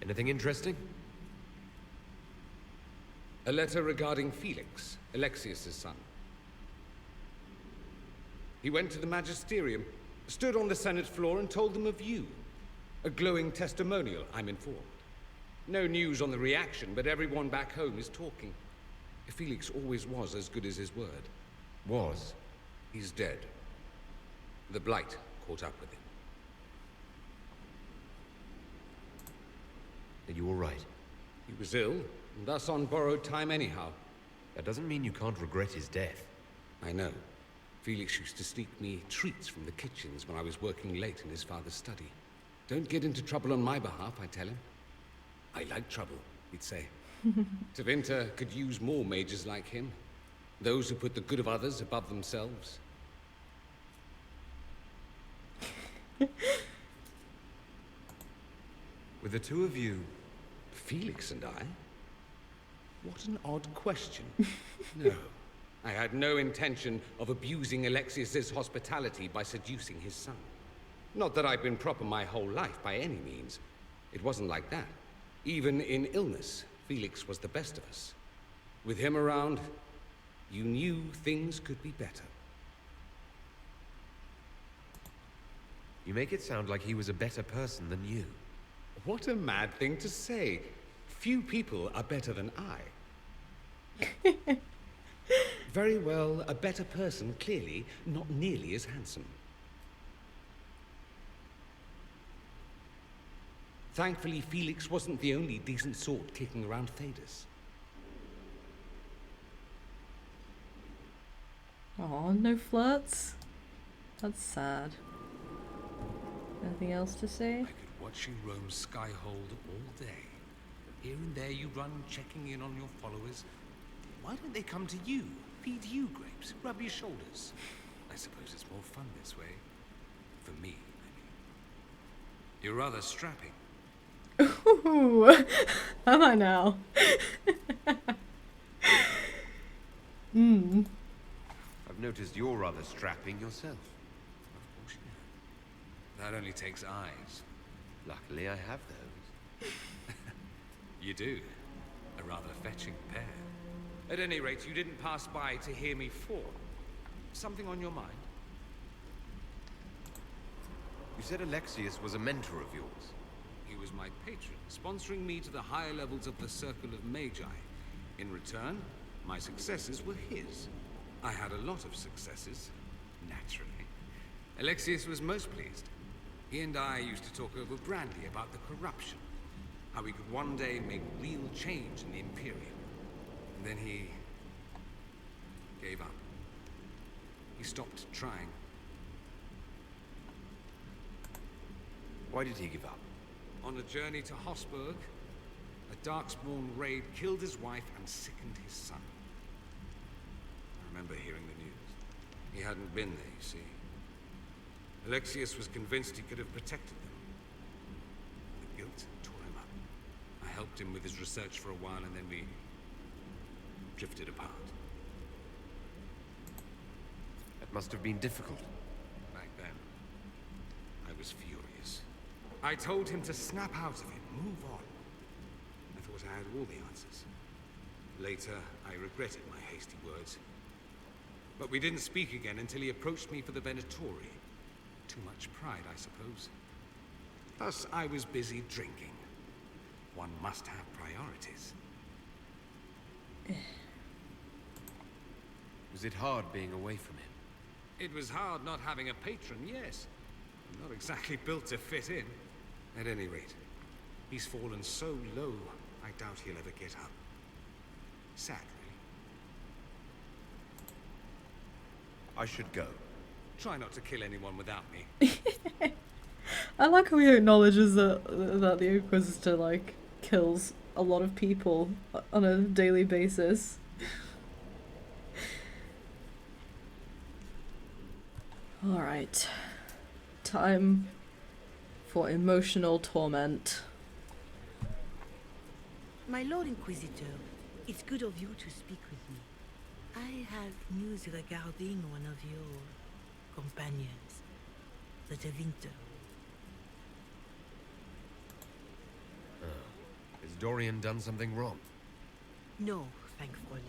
Anything interesting? A letter regarding Felix, Alexius's son. He went to the magisterium, stood on the Senate floor and told them of you. A glowing testimonial, I'm informed. No news on the reaction, but everyone back home is talking. Felix always was as good as his word. Was? He's dead. The blight caught up with him. Are you all right? He was ill, and thus on borrowed time anyhow. That doesn't mean you can't regret his death. I know. Felix used to sneak me treats from the kitchens when I was working late in his father's study. Don't get into trouble on my behalf, I tell him. I like trouble, he'd say. Tevinter could use more mages like him. Those who put the good of others above themselves. With the two of you... Felix and I? What an odd question. No. I had no intention of abusing Alexius's hospitality by seducing his son. Not that I've been proper my whole life, by any means. It wasn't like that. Even in illness, Felix was the best of us. With him around, you knew things could be better. You make it sound like he was a better person than you. What a mad thing to say. Few people are better than I. Very well, a better person, clearly, not nearly as handsome. Thankfully, Felix wasn't the only decent sort kicking around Thedas. Aw, no flirts? That's sad. Anything else to say? I could watch you roam Skyhold all day. Here and there you run, checking in on your followers. Why don't they come to you? Feed you grapes, rub your shoulders. I suppose it's more fun this way. For me, I mean. You're rather strapping. Ooh, am I now? I've noticed you're rather strapping yourself. Of course you know. That only takes eyes. Luckily I have those. You do. A rather fetching pair. At any rate, you didn't pass by to hear me fall. Something on your mind? You said Alexius was a mentor of yours. He was my patron, sponsoring me to the higher levels of the Circle of Magi. In return, my successes were his. I had a lot of successes, naturally. Alexius was most pleased. He and I used to talk over brandy about the corruption, how we could one day make real change in the Imperium. And then he gave up. He stopped trying. Why did he give up? On a journey to Hosburg, a Darkspawn raid killed his wife and sickened his son. I remember hearing the news. He hadn't been there, you see. Alexius was convinced he could have protected them. The guilt tore him up. I helped him with his research for a while, and then we drifted apart. That must have been difficult. Back then, I was furious. I told him to snap out of it, move on. I thought I had all the answers. Later, I regretted my hasty words. But we didn't speak again until he approached me for the Venatori. Too much pride, I suppose. Thus, I was busy drinking. One must have priorities. Was it hard being away from him? It was hard not having a patron, yes. I'm not exactly built to fit in. At any rate, he's fallen so low, I doubt he'll ever get up. Sad, really. I should go. Try not to kill anyone without me. I like how he acknowledges that the Inquisitor, like, kills a lot of people on a daily basis. Alright. Time for emotional torment. My Lord Inquisitor, it's good of you to speak with me. I have news regarding one of your companions, the Tevinter. Dorian done something wrong? No, thankfully.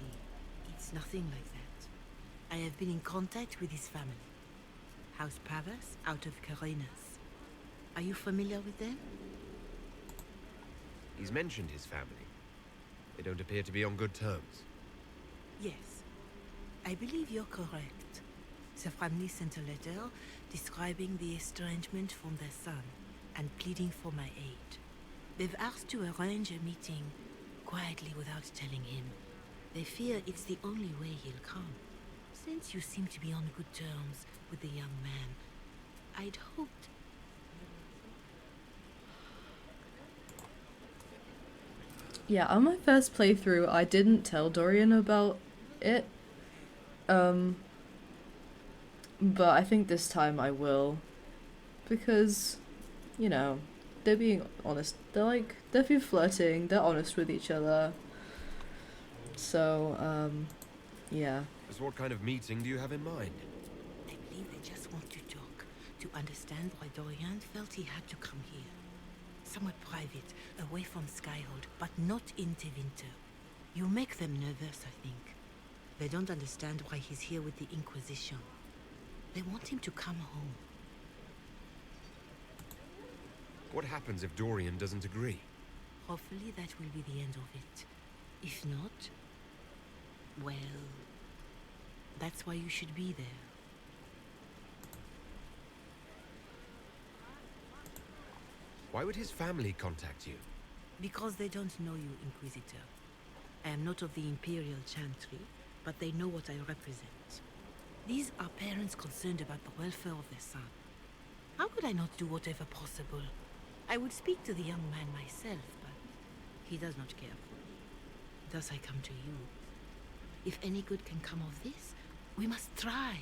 It's nothing like that. I have been in contact with his family. House Pavas, out of Carenas. Are you familiar with them? He's mentioned his family. They don't appear to be on good terms. Yes. I believe you're correct. The family sent a letter describing the estrangement from their son and pleading for my aid. They've asked to arrange a meeting quietly without telling him. They fear it's the only way he'll come. Since you seem to be on good terms with the young man, I'd hoped... Yeah, on my first playthrough, I didn't tell Dorian about it. But I think this time I will. Because, you know, they're being honest. They're being flirting, they're honest with each other. So, yeah. So what kind of meeting do you have in mind? I believe they just want to talk, to understand why Dorian felt he had to come here. Somewhere private, away from Skyhold, but not in Tevinter. You make them nervous, I think. They don't understand why he's here with the Inquisition. They want him to come home. What happens if Dorian doesn't agree? Hopefully that will be the end of it. If not, well, that's why you should be there. Why would his family contact you? Because they don't know you, Inquisitor. I am not of the Imperial Chantry, but they know what I represent. These are parents concerned about the welfare of their son. How could I not do whatever possible? I would speak to the young man myself, but he does not care for me. Thus I come to you. If any good can come of this, we must try.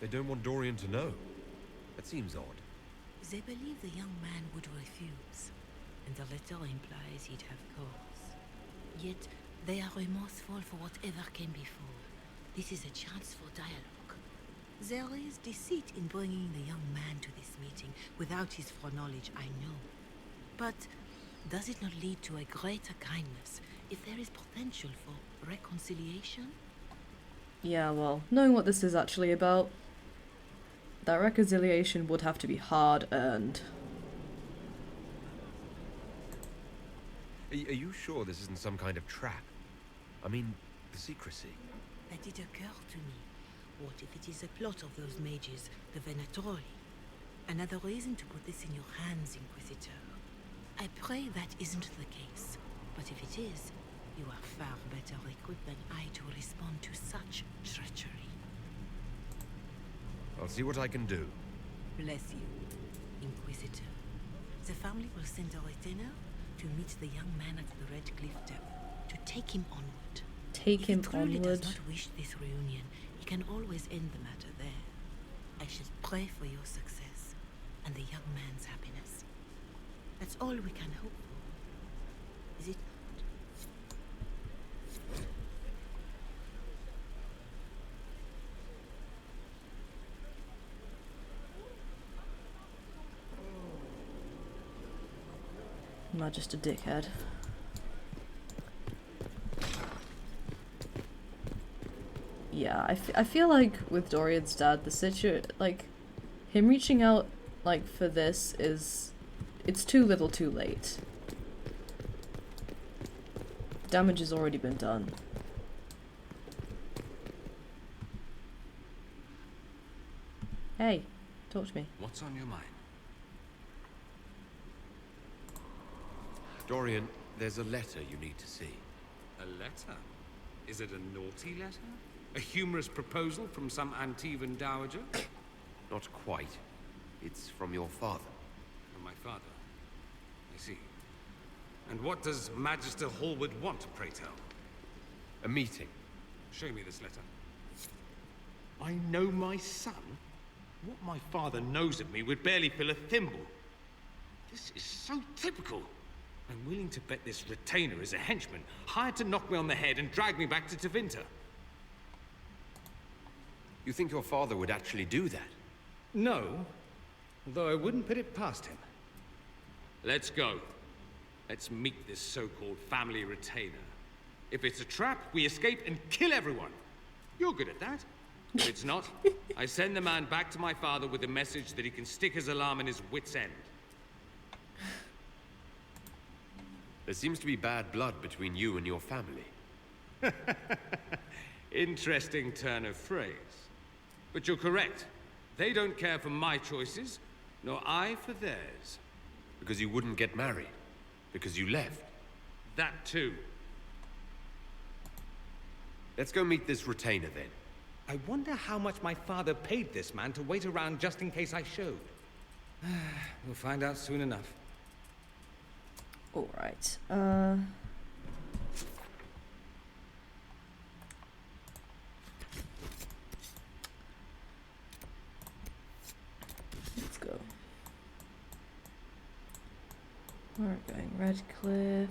They don't want Dorian to know. That seems odd. They believe the young man would refuse, and the letter implies he'd have cause. Yet, they are remorseful for whatever came before. This is a chance for dialogue. There is deceit in bringing the young man to this meeting without his foreknowledge, I know. But does it not lead to a greater kindness if there is potential for reconciliation? Yeah, well, knowing what this is actually about, that reconciliation would have to be hard-earned. Are you sure this isn't some kind of trap? I mean, the secrecy. That did occur to me. What if it is a plot of those mages, the Venatori? Another reason to put this in your hands, Inquisitor. I pray that isn't the case. But if it is, you are far better equipped than I to respond to such treachery. I'll see what I can do. Bless you, Inquisitor. The family will send a retainer to meet the young man at the Red Cliff Tower, to take him onward. Take him If he truly onward. does not wish this reunion, he can always end the matter there. I shall pray for your success and the young man's happiness. That's all we can hope for. Is it I'm not just a dickhead. Yeah, I feel like with Dorian's dad, him reaching out, for this it's too little too late. Damage has already been done. Hey, talk to me. What's on your mind? Dorian, there's a letter you need to see. A letter? Is it a naughty letter? A humorous proposal from some Antivan dowager? Not quite. It's from your father. From my father. I see. And what does Magister Hallward want, pray tell? A meeting. Show me this letter. I know my son? What my father knows of me would barely fill a thimble. This is so typical. I'm willing to bet this retainer is a henchman, hired to knock me on the head and drag me back to Tevinter. You think your father would actually do that? No, although I wouldn't put it past him. Let's go. Let's meet this so-called family retainer. If it's a trap, we escape and kill everyone. You're good at that. If it's not, I send the man back to my father with a message that he can stick his alarm in his wit's end. There seems to be bad blood between you and your family. Interesting turn of phrase. But you're correct. They don't care for my choices, nor I for theirs. Because you wouldn't get married. Because you left. That too. Let's go meet this retainer then. I wonder how much my father paid this man to wait around just in case I showed. We'll find out soon enough. Alright, let's go. We're going Redcliffe.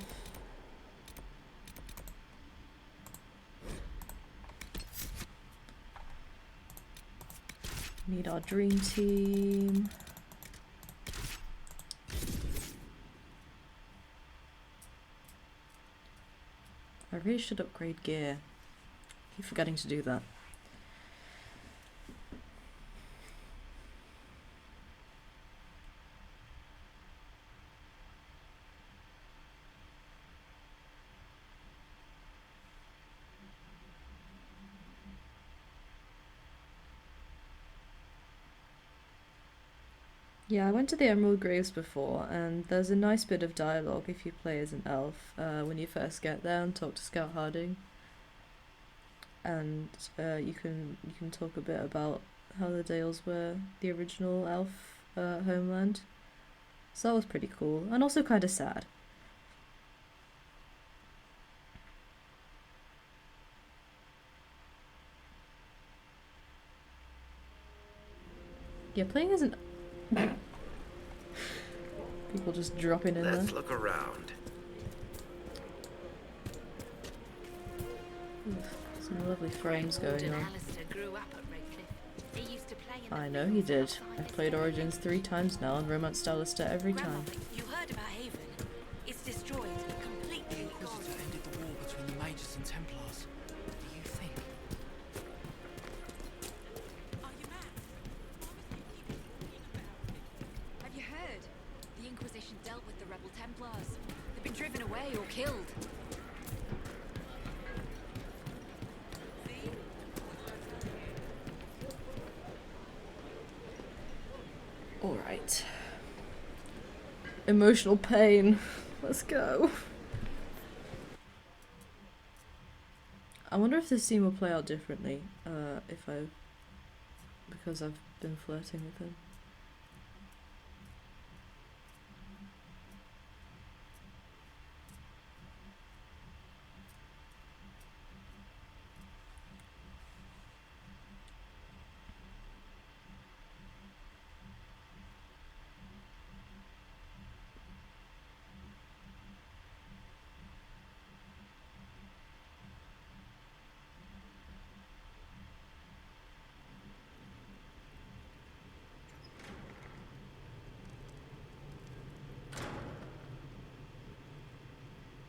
Meet our dream team. I really should upgrade gear. Keep forgetting to do that. Yeah, I went to the Emerald Graves before, and there's a nice bit of dialogue if you play as an elf when you first get there and talk to Scout Harding. And you can talk a bit about how the Dales were the original elf homeland. So that was pretty cool, and also kind of sad. Yeah, playing as an people just dropping in there. Let's look around. Some lovely frames going on. Grew up at Redcliffe. He used to play in I know he did. I've played Origins 3 times now and romanced Alistair every time. You heard about Haven? It's destroyed completely. Inquisitor ended the war between the Mages and Templars. What do you think? Are you mad? Have you heard? The Inquisition dealt with the rebel Templars. They've been driven away or killed. Alright. Emotional pain. Let's go. I wonder if this scene will play out differently because I've been flirting with him.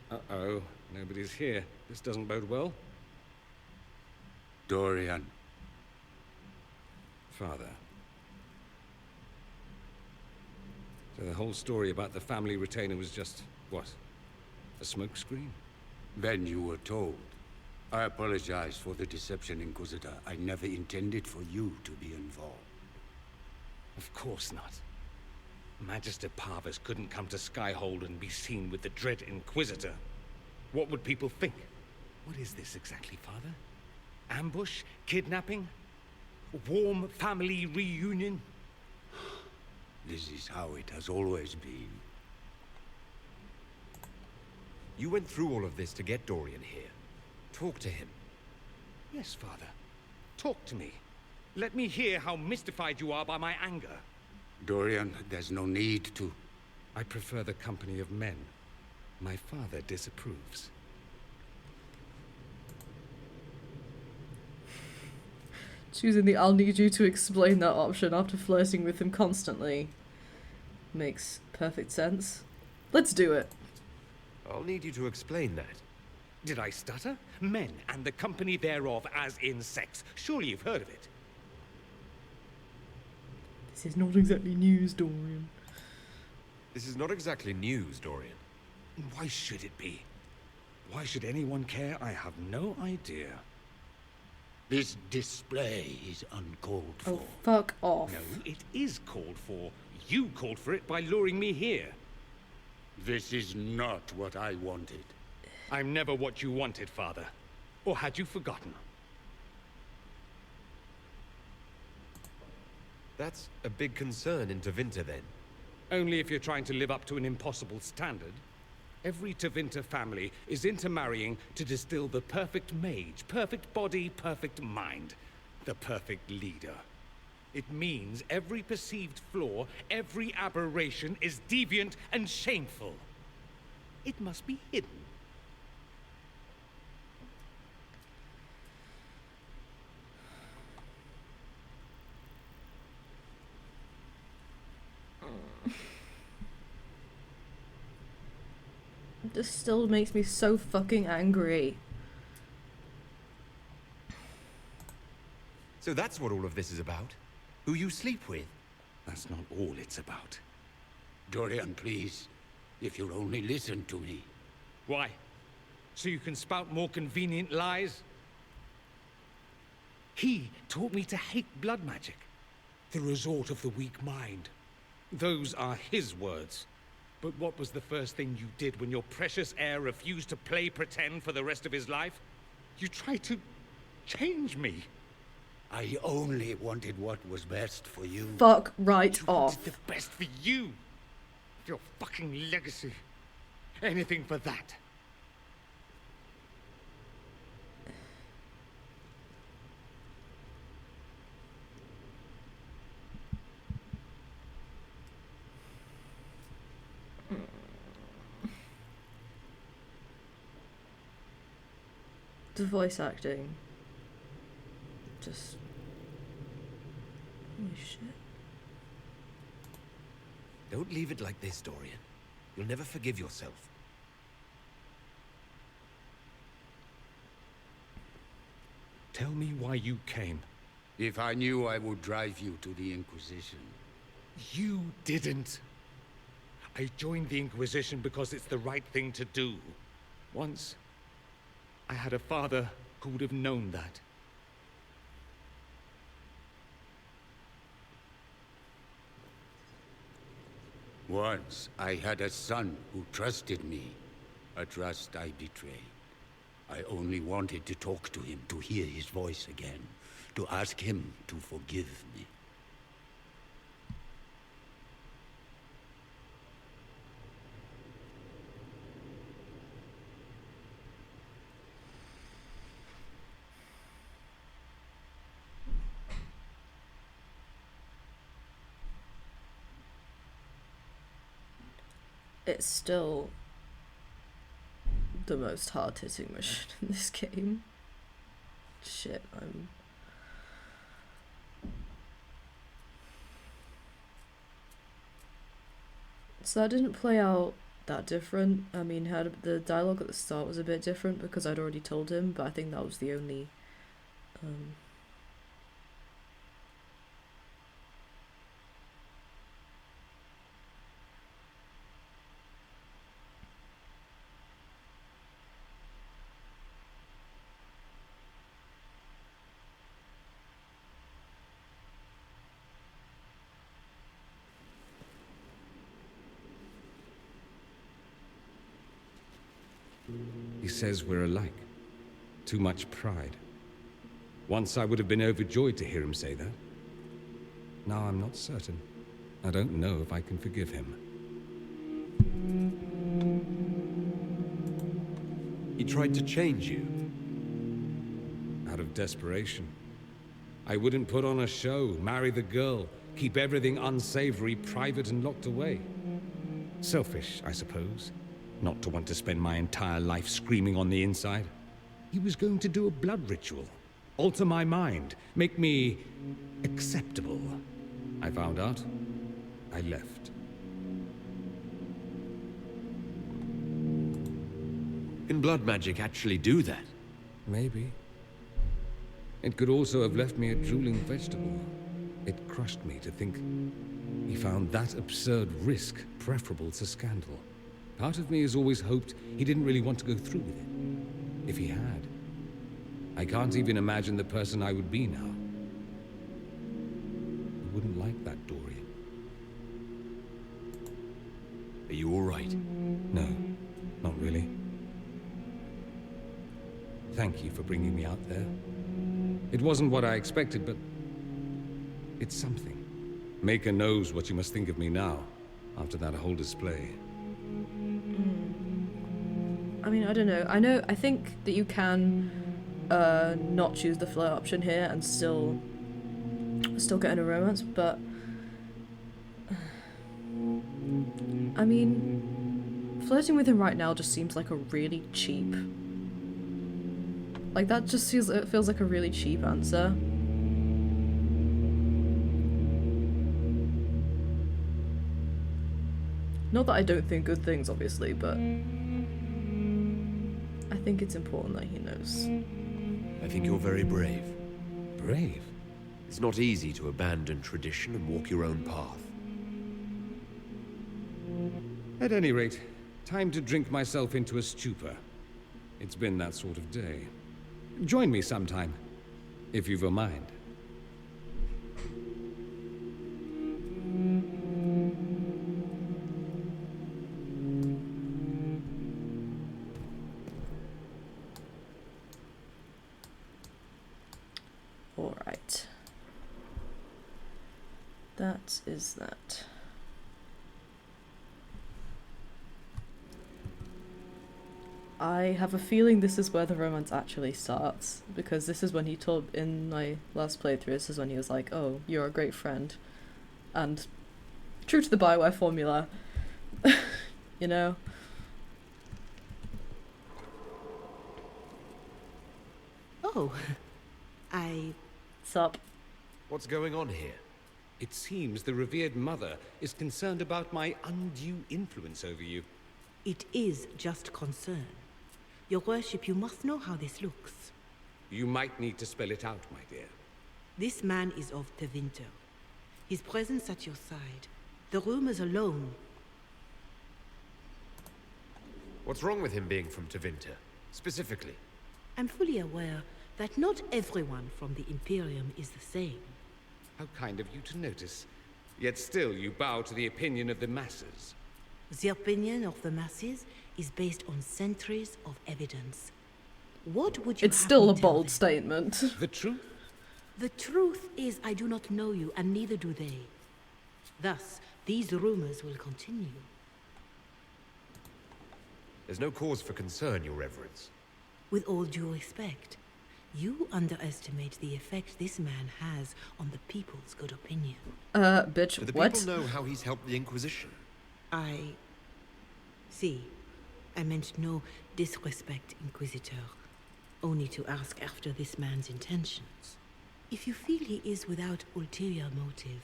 Uh-oh, nobody's here. This doesn't bode well. Dorian. Father. So the whole story about the family retainer was just, what? A smokescreen? Then you were told. I apologize for the deception, Inquisitor. I never intended for you to be involved. Of course not. Magister Parvus couldn't come to Skyhold and be seen with the dread Inquisitor. What would people think? What is this exactly, Father? Ambush? Kidnapping? Warm family reunion? This is how it has always been. You went through all of this to get Dorian here. Talk to him. Yes, Father. Talk to me. Let me hear how mystified you are by my anger. Dorian, there's no need to. I prefer the company of men. My father disapproves. Choosing the I'll need you to explain that option after flirting with him constantly makes perfect sense. Let's do it. I'll need you to explain that. Did I stutter? Men and the company thereof as in sex. Surely you've heard of it. This is not exactly news, Dorian. This is not exactly news, Dorian. Why should it be? Why should anyone care? I have no idea. This display is uncalled for. Oh, fuck off. No, it is called for. You called for it by luring me here. This is not what I wanted. I'm never what you wanted, Father. Or had you forgotten? That's a big concern in Tevinter, then. Only if you're trying to live up to an impossible standard. Every Tevinter family is intermarrying to distill the perfect mage, perfect body, perfect mind, the perfect leader. It means every perceived flaw, every aberration is deviant and shameful. It must be hidden. This still makes me so fucking angry. So that's what all of this is about? Who you sleep with? That's not all it's about. Dorian, please. If you'll only listen to me. Why? So you can spout more convenient lies? He taught me to hate blood magic. The resort of the weak mind. Those are his words. But what was the first thing you did when your precious heir refused to play pretend for the rest of his life? You tried to change me. I only wanted what was best for you. Fuck right You off. wanted the best for you. Your fucking legacy. Anything for that. The voice acting. Just... holy shit. Don't leave it like this, Dorian. You'll never forgive yourself. Tell me why you came. If I knew, I would drive you to the Inquisition. You didn't. I joined the Inquisition because it's the right thing to do. Once, I had a father who would have known that. Once, I had a son who trusted me. A trust I betrayed. I only wanted to talk to him, to hear his voice again, to ask him to forgive me. It's still the most hard-hitting mission in this game. Shit, I'm... So that didn't play out that different. I mean, the dialogue at the start was a bit different because I'd already told him, but I think that was the only... He says we're alike. Too much pride. Once I would have been overjoyed to hear him say that. Now I'm not certain. I don't know if I can forgive him. He tried to change you. Out of desperation. I wouldn't put on a show, marry the girl, keep everything unsavory, private and locked away. Selfish, I suppose. Not to want to spend my entire life screaming on the inside. He was going to do a blood ritual. Alter my mind. Make me... acceptable. I found out. I left. Can blood magic actually do that? Maybe. It could also have left me a drooling vegetable. It crushed me to think he found that absurd risk preferable to scandal. Part of me has always hoped he didn't really want to go through with it. If he had, I can't even imagine the person I would be now. I wouldn't like that, Dorian. Are you all right? No, not really. Thank you for bringing me out there. It wasn't what I expected, but it's something. Maker knows what you must think of me now, after that whole display. I mean, I don't know. I think that you can not choose the flirt option here and still get in a romance, but I mean, flirting with him right now just seems like a really cheap. Like that just feels like a really cheap answer. Not that I don't think good things, obviously, but I think it's important that he knows. I think you're very brave. Brave? It's not easy to abandon tradition and walk your own path. At any rate, time to drink myself into a stupor. It's been that sort of day. Join me sometime, if you've a mind. Alright. That is that. I have a feeling this is where the romance actually starts, because this is when he told, in my last playthrough, this is when he was like, oh, you're a great friend. And true to the Bioware formula, you know? Oh, Sup? What's going on here? It seems the revered mother is concerned about my undue influence over you. It is just concern. Your worship, you must know how this looks. You might need to spell it out, my dear. This man is of Tevinter. His presence at your side. The rumors alone. What's wrong with him being from Tevinter, specifically? I'm fully aware that not everyone from the Imperium is the same. How kind of you to notice. Yet still you bow to the opinion of the masses. The opinion of the masses is based on centuries of evidence. What would you It's have still me a tell bold them? statement. The truth? The truth is I do not know you, and neither do they. Thus, these rumors will continue. There's no cause for concern, Your Reverence. With all due respect, you underestimate the effect this man has on the people's good opinion. Bitch, Do the what? people know how he's helped the Inquisition? See, I meant no disrespect, Inquisitor. Only to ask after this man's intentions. If you feel he is without ulterior motive,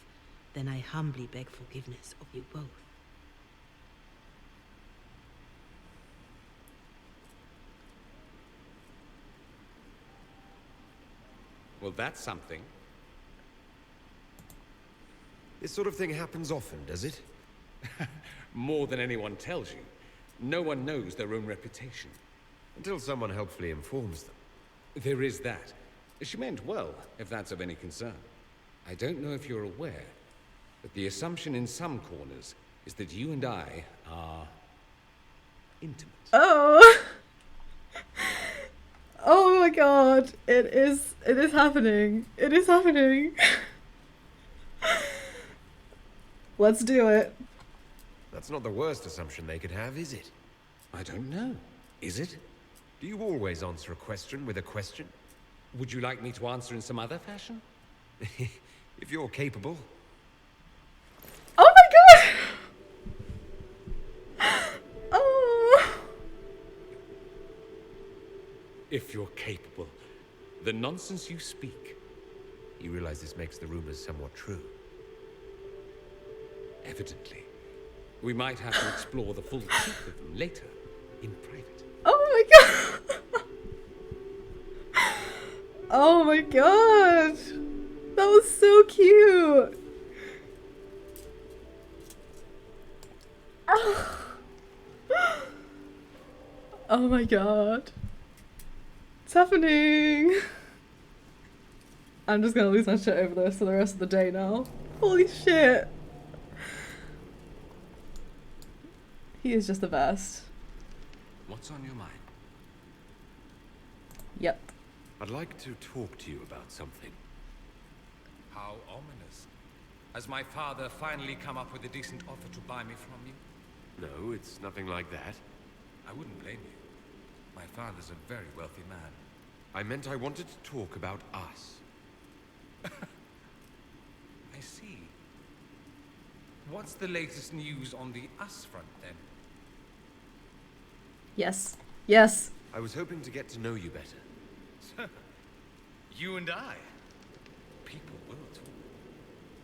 then I humbly beg forgiveness of you both. Well, that's something. This sort of thing happens often, does it? More than anyone tells you. No one knows their own reputation. Until someone helpfully informs them. There is that. She meant well, if that's of any concern. I don't know if you're aware, but the assumption in some corners is that you and I are intimate. Oh! Oh my god, it is happening. It is happening. Let's do it. That's not the worst assumption they could have, is it? I don't know. Is it? Do you always answer a question with a question? Would you like me to answer in some other fashion? If you're capable. Oh my god! Oh! If you're capable. The nonsense you speak. You realize this makes the rumors somewhat true. Evidently. We might have to explore the full truth of them later, in private. Oh my god! Oh my god! That was so cute! Oh my god. It's happening! I'm just gonna lose my shit over this for the rest of the day now. Holy shit! He is just the best. What's on your mind? Yep. I'd like to talk to you about something. How ominous. Has my father finally come up with a decent offer to buy me from you? No, it's nothing like that. I wouldn't blame you. My father's a very wealthy man. I meant I wanted to talk about us. I see. What's the latest news on the us front, then? Yes. Yes. I was hoping to get to know you better. You and I. People will talk.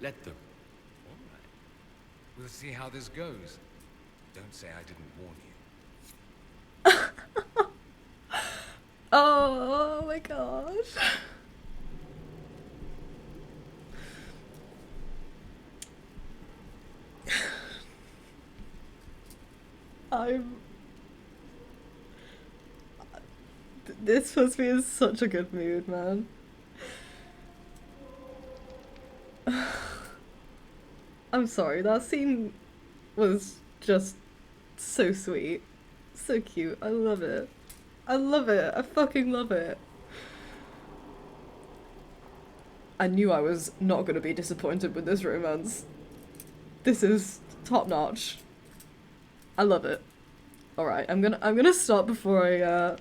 Let them. All right. We'll see how this goes. Don't say I didn't warn you. Oh my god. This puts me in such a good mood, man. I'm sorry, that scene was just so sweet. So cute. I love it. I love it. I fucking love it. I knew I was not going to be disappointed with this romance. This is top notch. I love it. Alright, I'm gonna stop before I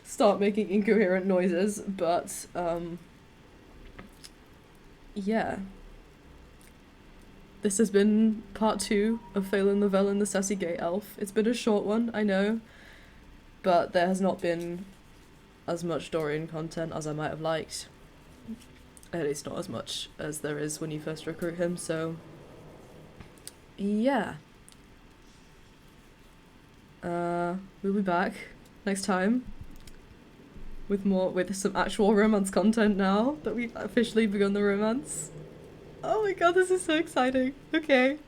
start making incoherent noises, but yeah. This has been part 2 of Felan Lavellan, the Sassy Gay Elf. It's been a short one, I know, but there has not been as much Dorian content as I might have liked. At least not as much as there is when you first recruit him, so yeah. We'll be back next time with some actual romance content now that we've officially begun the romance. Oh my god, this is so exciting. Okay.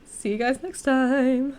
See you guys next time.